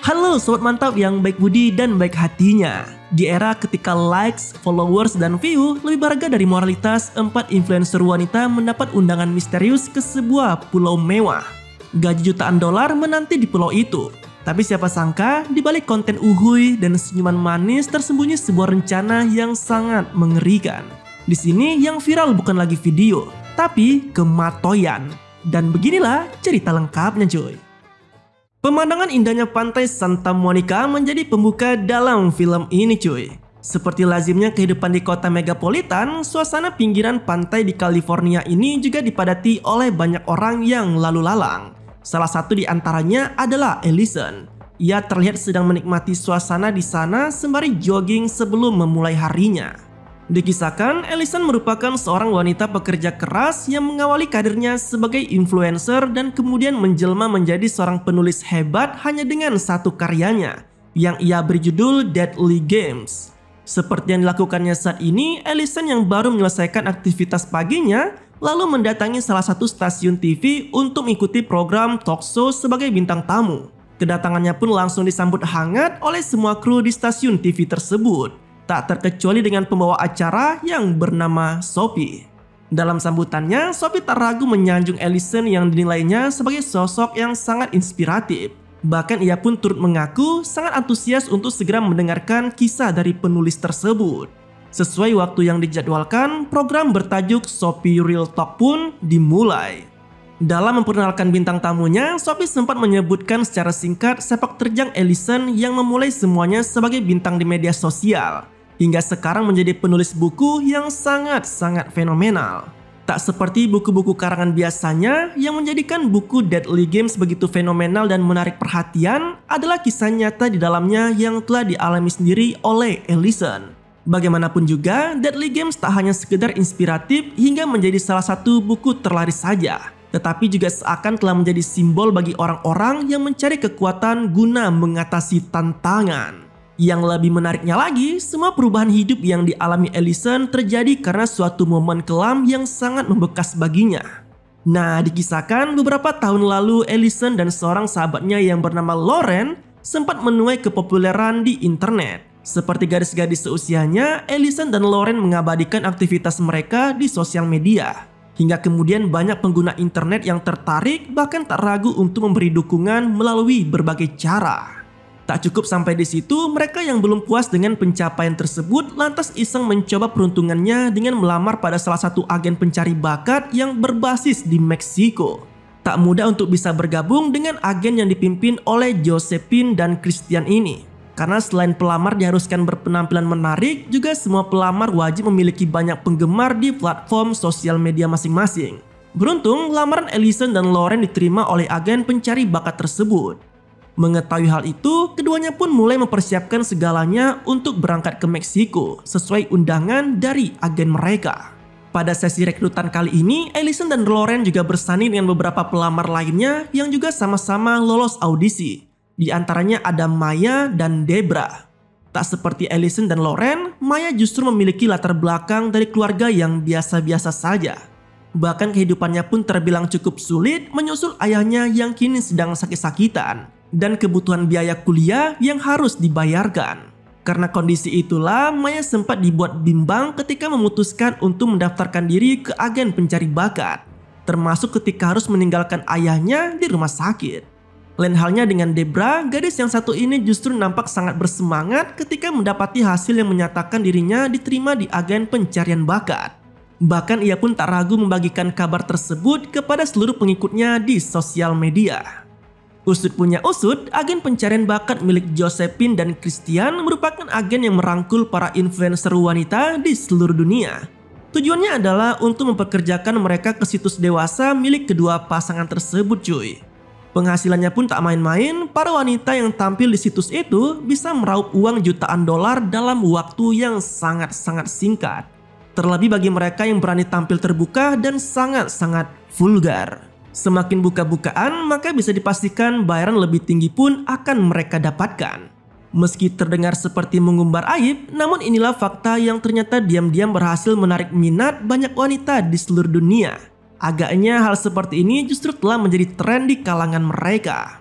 Halo sobat mantap yang baik budi dan baik hatinya. Di era ketika likes, followers, dan view lebih berharga dari moralitas, 4 influencer wanita mendapat undangan misterius ke sebuah pulau mewah. Gaji jutaan dolar menanti di pulau itu. Tapi siapa sangka di balik konten uhuy dan senyuman manis tersembunyi sebuah rencana yang sangat mengerikan. Di sini yang viral bukan lagi video, tapi kematoyan. Dan beginilah cerita lengkapnya cuy. Pemandangan indahnya pantai Santa Monica menjadi pembuka dalam film ini cuy. Seperti lazimnya kehidupan di kota megapolitan, suasana pinggiran pantai di California ini juga dipadati oleh banyak orang yang lalu lalang. Salah satu di antaranya adalah Ellison. Ia terlihat sedang menikmati suasana di sana sembari jogging sebelum memulai harinya. Dikisahkan, Ellison merupakan seorang wanita pekerja keras yang mengawali karirnya sebagai influencer dan kemudian menjelma menjadi seorang penulis hebat hanya dengan satu karyanya yang ia beri judul Deadly Games. Seperti yang dilakukannya saat ini, Ellison yang baru menyelesaikan aktivitas paginya lalu mendatangi salah satu stasiun TV untuk mengikuti program talk show sebagai bintang tamu. Kedatangannya pun langsung disambut hangat oleh semua kru di stasiun TV tersebut. Tak terkecuali dengan pembawa acara yang bernama Sophie. Dalam sambutannya, Sophie tak ragu menyanjung Ellison yang dinilainya sebagai sosok yang sangat inspiratif. Bahkan ia pun turut mengaku sangat antusias untuk segera mendengarkan kisah dari penulis tersebut. Sesuai waktu yang dijadwalkan, program bertajuk Sophie Real Talk pun dimulai. Dalam memperkenalkan bintang tamunya, Sophie sempat menyebutkan secara singkat sepak terjang Ellison yang memulai semuanya sebagai bintang di media sosial. Hingga sekarang menjadi penulis buku yang sangat-sangat fenomenal. Tak seperti buku-buku karangan biasanya, yang menjadikan buku Deadly Games begitu fenomenal dan menarik perhatian adalah kisah nyata di dalamnya yang telah dialami sendiri oleh Ellison. Bagaimanapun juga, Deadly Games tak hanya sekedar inspiratif hingga menjadi salah satu buku terlaris saja, tetapi juga seakan telah menjadi simbol bagi orang-orang yang mencari kekuatan guna mengatasi tantangan. Yang lebih menariknya lagi, semua perubahan hidup yang dialami Ellison terjadi karena suatu momen kelam yang sangat membekas baginya. Nah, dikisahkan beberapa tahun lalu Ellison dan seorang sahabatnya yang bernama Lauren sempat menuai kepopuleran di internet. Seperti gadis-gadis seusianya, Ellison dan Lauren mengabadikan aktivitas mereka di sosial media. Hingga kemudian banyak pengguna internet yang tertarik bahkan tak ragu untuk memberi dukungan melalui berbagai cara. Tak cukup sampai di situ, mereka yang belum puas dengan pencapaian tersebut lantas iseng mencoba peruntungannya dengan melamar pada salah satu agen pencari bakat yang berbasis di Meksiko. Tak mudah untuk bisa bergabung dengan agen yang dipimpin oleh Josephine dan Christian ini. Karena selain pelamar diharuskan berpenampilan menarik, juga semua pelamar wajib memiliki banyak penggemar di platform sosial media masing-masing. Beruntung, lamaran Ellison dan Lauren diterima oleh agen pencari bakat tersebut. Mengetahui hal itu, keduanya pun mulai mempersiapkan segalanya untuk berangkat ke Meksiko sesuai undangan dari agen mereka. Pada sesi rekrutan kali ini, Ellison dan Lauren juga bersanding dengan beberapa pelamar lainnya yang juga sama-sama lolos audisi. Di antaranya ada Maya dan Debra. Tak seperti Ellison dan Lauren, Maya justru memiliki latar belakang dari keluarga yang biasa-biasa saja. Bahkan kehidupannya pun terbilang cukup sulit menyusul ayahnya yang kini sedang sakit-sakitan. Dan kebutuhan biaya kuliah yang harus dibayarkan. Karena kondisi itulah, Maya sempat dibuat bimbang ketika memutuskan untuk mendaftarkan diri ke agen pencari bakat. Termasuk ketika harus meninggalkan ayahnya di rumah sakit. Lain halnya dengan Debra, gadis yang satu ini justru nampak sangat bersemangat ketika mendapati hasil yang menyatakan dirinya diterima di agen pencarian bakat. Bahkan ia pun tak ragu membagikan kabar tersebut kepada seluruh pengikutnya di sosial media. Usut punya usut, agen pencarian bakat milik Josephine dan Christian merupakan agen yang merangkul para influencer wanita di seluruh dunia. Tujuannya adalah untuk mempekerjakan mereka ke situs dewasa milik kedua pasangan tersebut cuy. Penghasilannya pun tak main-main, para wanita yang tampil di situs itu bisa meraup uang jutaan dolar dalam waktu yang sangat-sangat singkat. Terlebih bagi mereka yang berani tampil terbuka dan sangat-sangat vulgar. Semakin buka-bukaan, maka bisa dipastikan bayaran lebih tinggi pun akan mereka dapatkan. Meski terdengar seperti mengumbar aib, namun inilah fakta yang ternyata diam-diam berhasil menarik minat banyak wanita di seluruh dunia. Agaknya hal seperti ini justru telah menjadi tren di kalangan mereka.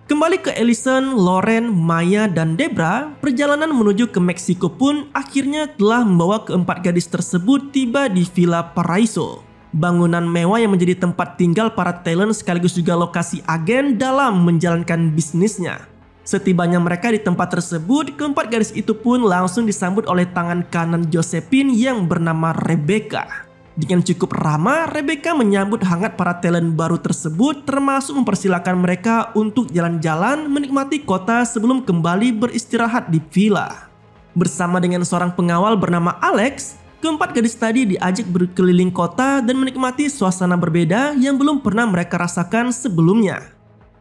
Kembali ke Ellison, Lauren, Maya, dan Debra, perjalanan menuju ke Meksiko pun akhirnya telah membawa keempat gadis tersebut tiba di Villa Paraiso. Bangunan mewah yang menjadi tempat tinggal para talent sekaligus juga lokasi agen dalam menjalankan bisnisnya. Setibanya mereka di tempat tersebut, keempat gadis itu pun langsung disambut oleh tangan kanan Josephine yang bernama Rebecca. Dengan cukup ramah, Rebecca menyambut hangat para talent baru tersebut, termasuk mempersilahkan mereka untuk jalan-jalan menikmati kota sebelum kembali beristirahat di villa. Bersama dengan seorang pengawal bernama Alex, keempat gadis tadi diajak berkeliling kota dan menikmati suasana berbeda yang belum pernah mereka rasakan sebelumnya.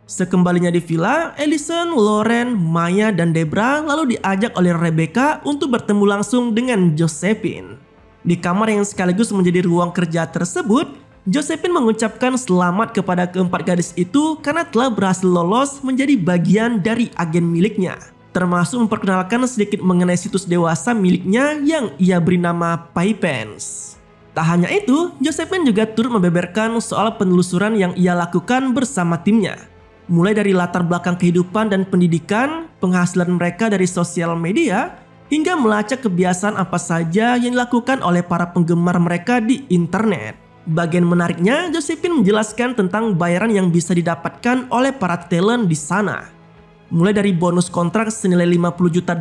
Sekembalinya di villa, Ellison, Lauren, Maya, dan Debra lalu diajak oleh Rebecca untuk bertemu langsung dengan Josephine. Di kamar yang sekaligus menjadi ruang kerja tersebut, Josephine mengucapkan selamat kepada keempat gadis itu karena telah berhasil lolos menjadi bagian dari agen miliknya, termasuk memperkenalkan sedikit mengenai situs dewasa miliknya yang ia beri nama PyPens. Tak hanya itu, Josephine juga turut membeberkan soal penelusuran yang ia lakukan bersama timnya. Mulai dari latar belakang kehidupan dan pendidikan, penghasilan mereka dari sosial media, hingga melacak kebiasaan apa saja yang dilakukan oleh para penggemar mereka di internet. Bagian menariknya, Josephine menjelaskan tentang bayaran yang bisa didapatkan oleh para talent di sana. Mulai dari bonus kontrak senilai $50 juta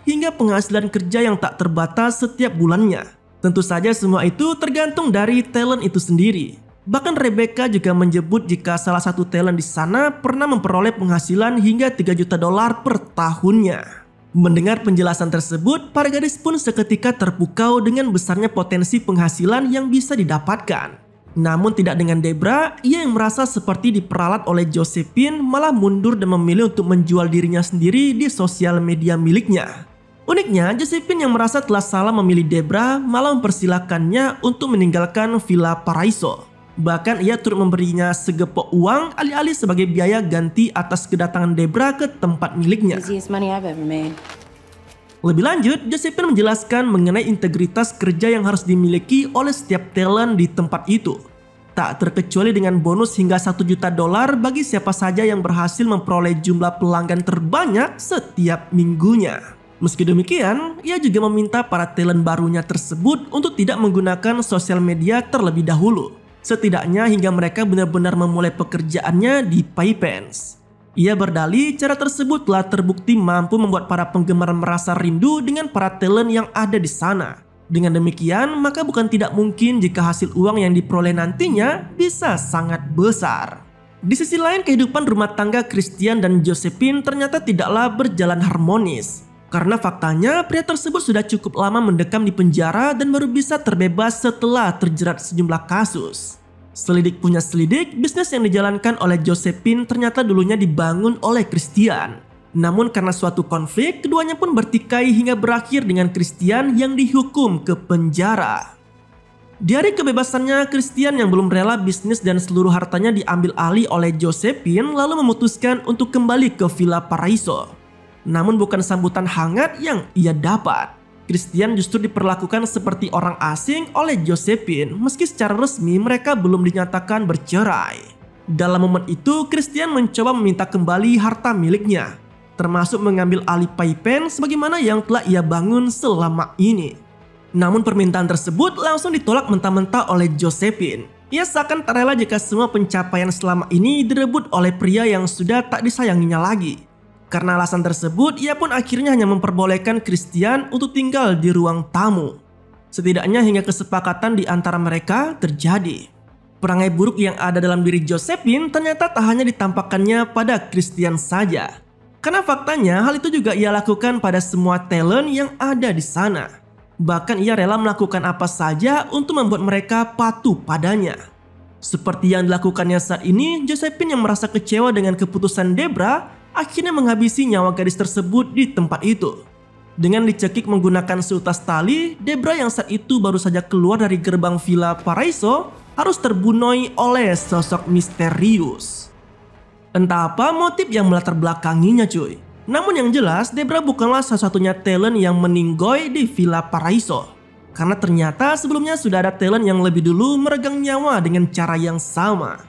hingga penghasilan kerja yang tak terbatas setiap bulannya. Tentu saja semua itu tergantung dari talent itu sendiri. Bahkan Rebecca juga menyebut jika salah satu talent di sana pernah memperoleh penghasilan hingga $3 juta per tahunnya. Mendengar penjelasan tersebut, para gadis pun seketika terpukau dengan besarnya potensi penghasilan yang bisa didapatkan. Namun tidak dengan Debra, ia yang merasa seperti diperalat oleh Josephine malah mundur dan memilih untuk menjual dirinya sendiri di sosial media miliknya. Uniknya, Josephine yang merasa telah salah memilih Debra malah mempersilahkannya untuk meninggalkan Villa Paraiso. Bahkan ia turut memberinya segepok uang alih-alih sebagai biaya ganti atas kedatangan Debra ke tempat miliknya. Lebih lanjut, Josephine menjelaskan mengenai integritas kerja yang harus dimiliki oleh setiap talent di tempat itu. Tak terkecuali dengan bonus hingga $1 juta bagi siapa saja yang berhasil memperoleh jumlah pelanggan terbanyak setiap minggunya. Meski demikian, ia juga meminta para talent barunya tersebut untuk tidak menggunakan sosial media terlebih dahulu. Setidaknya hingga mereka benar-benar memulai pekerjaannya di PyPens. Ia berdalih cara tersebut telah terbukti mampu membuat para penggemar merasa rindu dengan para talent yang ada di sana. Dengan demikian, maka bukan tidak mungkin jika hasil uang yang diperoleh nantinya bisa sangat besar. Di sisi lain, kehidupan rumah tangga Christian dan Josephine ternyata tidaklah berjalan harmonis. Karena faktanya pria tersebut sudah cukup lama mendekam di penjara dan baru bisa terbebas setelah terjerat sejumlah kasus. Selidik punya selidik, bisnis yang dijalankan oleh Josephine ternyata dulunya dibangun oleh Christian. Namun karena suatu konflik, keduanya pun bertikai hingga berakhir dengan Christian yang dihukum ke penjara. Di hari kebebasannya, Christian yang belum rela bisnis dan seluruh hartanya diambil alih oleh Josephine lalu memutuskan untuk kembali ke Villa Paraiso. Namun bukan sambutan hangat yang ia dapat. Christian justru diperlakukan seperti orang asing oleh Josephine meski secara resmi mereka belum dinyatakan bercerai. Dalam momen itu, Christian mencoba meminta kembali harta miliknya, termasuk mengambil alih PyPens sebagaimana yang telah ia bangun selama ini. Namun permintaan tersebut langsung ditolak mentah-mentah oleh Josephine. Ia seakan tak rela jika semua pencapaian selama ini direbut oleh pria yang sudah tak disayanginya lagi. Karena alasan tersebut, ia pun akhirnya hanya memperbolehkan Christian untuk tinggal di ruang tamu. Setidaknya hingga kesepakatan di antara mereka terjadi. Perangai buruk yang ada dalam diri Josephine ternyata tak hanya ditampakkannya pada Christian saja. Karena faktanya hal itu juga ia lakukan pada semua talent yang ada di sana. Bahkan ia rela melakukan apa saja untuk membuat mereka patuh padanya. Seperti yang dilakukannya saat ini, Josephine yang merasa kecewa dengan keputusan Debra akhirnya menghabisi nyawa gadis tersebut di tempat itu. Dengan dicekik menggunakan seutas tali, Debra yang saat itu baru saja keluar dari gerbang Villa Paraiso harus terbunuh oleh sosok misterius. Entah apa motif yang melatar belakanginya cuy. Namun yang jelas, Debra bukanlah satu-satunya talent yang meninggoy di Villa Paraiso. Karena ternyata sebelumnya sudah ada talent yang lebih dulu meregang nyawa dengan cara yang sama.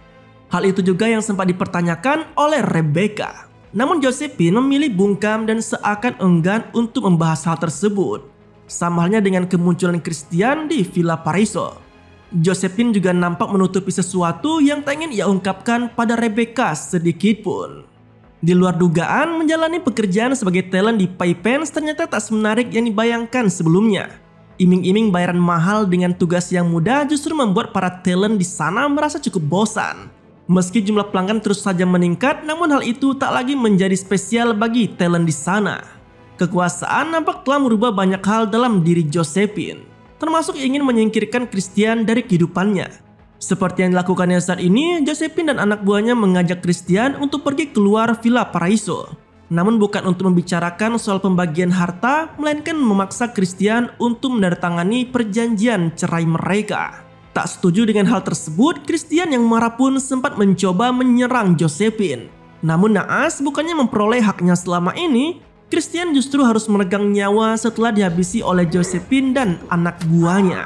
Hal itu juga yang sempat dipertanyakan oleh Rebecca. Namun Josephine memilih bungkam dan seakan enggan untuk membahas hal tersebut. Sama halnya dengan kemunculan Christian di Villa Paraiso. Josephine juga nampak menutupi sesuatu yang tak ingin ia ungkapkan pada Rebecca sedikit pun. Di luar dugaan, menjalani pekerjaan sebagai talent di Pipens ternyata tak semenarik yang dibayangkan sebelumnya. Iming-iming bayaran mahal dengan tugas yang mudah justru membuat para talent di sana merasa cukup bosan. Meski jumlah pelanggan terus saja meningkat, namun hal itu tak lagi menjadi spesial bagi talent di sana. Kekuasaan nampak telah merubah banyak hal dalam diri Josephine, termasuk ingin menyingkirkan Christian dari kehidupannya. Seperti yang dilakukannya saat ini, Josephine dan anak buahnya mengajak Christian untuk pergi keluar Villa Paraiso. Namun bukan untuk membicarakan soal pembagian harta, melainkan memaksa Christian untuk menandatangani perjanjian cerai mereka. Tak setuju dengan hal tersebut, Christian yang marah pun sempat mencoba menyerang Josephine. Namun naas, bukannya memperoleh haknya selama ini, Christian justru harus meregang nyawa setelah dihabisi oleh Josephine dan anak buahnya.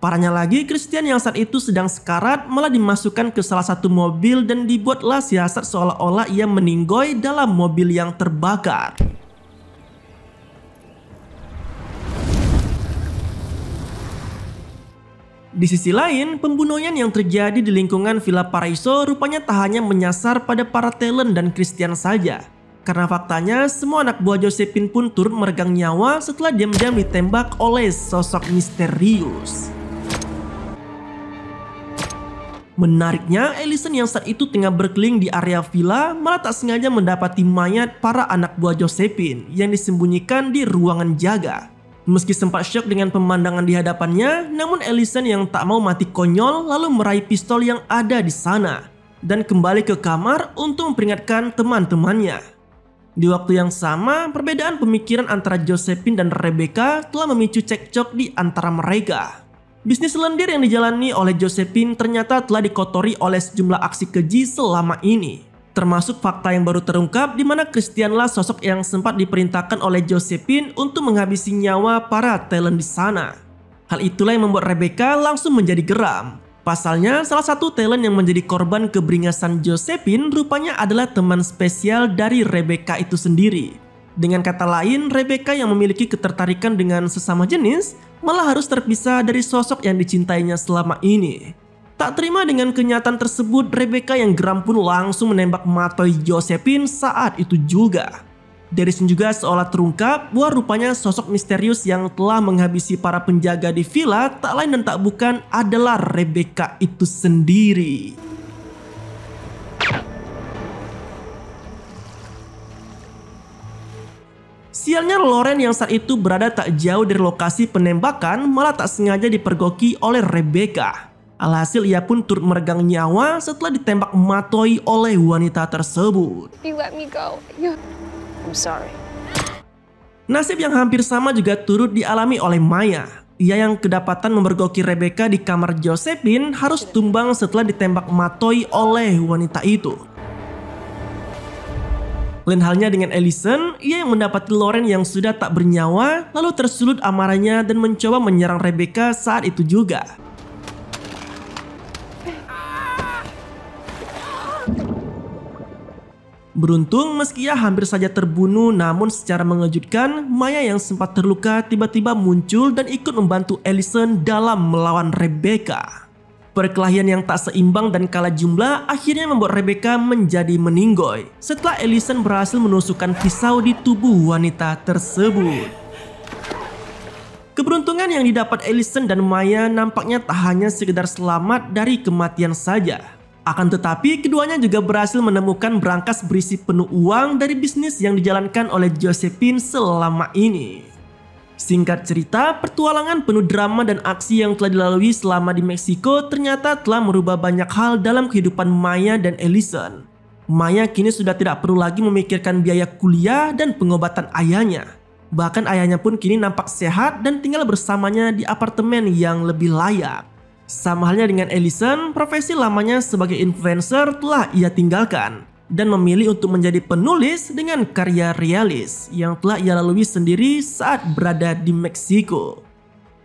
Parahnya lagi, Christian yang saat itu sedang sekarat malah dimasukkan ke salah satu mobil dan dibuatlah siasat seolah-olah ia meninggoy dalam mobil yang terbakar. Di sisi lain, pembunuhan yang terjadi di lingkungan Villa Paraiso rupanya tak hanya menyasar pada para talent dan Christian saja. Karena faktanya, semua anak buah Josephine pun turut meregang nyawa setelah diam-diam ditembak oleh sosok misterius. Menariknya, Ellison yang saat itu tengah berkeliling di area villa malah tak sengaja mendapati mayat para anak buah Josephine yang disembunyikan di ruangan jaga. Meski sempat syok dengan pemandangan di hadapannya, namun Ellison yang tak mau mati konyol lalu meraih pistol yang ada di sana dan kembali ke kamar untuk memperingatkan teman-temannya. Di waktu yang sama, perbedaan pemikiran antara Josephine dan Rebecca telah memicu cekcok di antara mereka. Bisnis lendir yang dijalani oleh Josephine ternyata telah dikotori oleh sejumlah aksi keji selama ini. Termasuk fakta yang baru terungkap di mana Christianlah sosok yang sempat diperintahkan oleh Josephine untuk menghabisi nyawa para talent di sana. Hal itulah yang membuat Rebecca langsung menjadi geram. Pasalnya, salah satu talent yang menjadi korban keberingasan Josephine rupanya adalah teman spesial dari Rebecca itu sendiri. Dengan kata lain, Rebecca yang memiliki ketertarikan dengan sesama jenis malah harus terpisah dari sosok yang dicintainya selama ini. Tak terima dengan kenyataan tersebut, Rebecca yang geram pun langsung menembak matoi Josephine saat itu juga. Dari sini juga seolah terungkap bahwa rupanya sosok misterius yang telah menghabisi para penjaga di villa tak lain dan tak bukan adalah Rebecca itu sendiri. Sialnya, Lauren yang saat itu berada tak jauh dari lokasi penembakan malah tak sengaja dipergoki oleh Rebecca. Alhasil ia pun turut meregang nyawa setelah ditembak matoi oleh wanita tersebut. You let me go. I'm sorry. Nasib yang hampir sama juga turut dialami oleh Maya. Ia yang kedapatan memergoki Rebecca di kamar Josephine harus tumbang setelah ditembak matoi oleh wanita itu. Lain halnya dengan Ellison, ia yang mendapati Lauren yang sudah tak bernyawa lalu tersulut amarahnya dan mencoba menyerang Rebecca saat itu juga. Beruntung meski ia hampir saja terbunuh, namun secara mengejutkan Maya yang sempat terluka tiba-tiba muncul dan ikut membantu Ellison dalam melawan Rebecca. Perkelahian yang tak seimbang dan kalah jumlah akhirnya membuat Rebecca menjadi meninggoy setelah Ellison berhasil menusukkan pisau di tubuh wanita tersebut. Keberuntungan yang didapat Ellison dan Maya nampaknya tak hanya sekedar selamat dari kematian saja. Akan tetapi keduanya juga berhasil menemukan brankas berisi penuh uang dari bisnis yang dijalankan oleh Josephine selama ini. Singkat cerita, pertualangan penuh drama dan aksi yang telah dilalui selama di Meksiko ternyata telah merubah banyak hal dalam kehidupan Maya dan Ellison. Maya kini sudah tidak perlu lagi memikirkan biaya kuliah dan pengobatan ayahnya. Bahkan ayahnya pun kini nampak sehat dan tinggal bersamanya di apartemen yang lebih layak. Sama halnya dengan Ellison, profesi lamanya sebagai influencer telah ia tinggalkan dan memilih untuk menjadi penulis dengan karya realis yang telah ia lalui sendiri saat berada di Meksiko.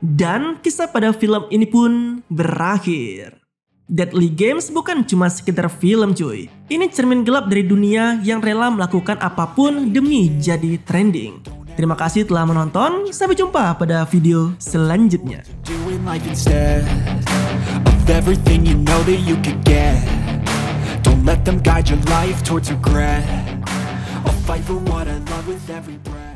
Dan kisah pada film ini pun berakhir. Deadly Games bukan cuma sekedar film cuy. Ini cermin gelap dari dunia yang rela melakukan apapun demi jadi trending. Terima kasih telah menonton, sampai jumpa pada video selanjutnya. Don't let them guide your life towards regret. I'll fight for what I love with every breath.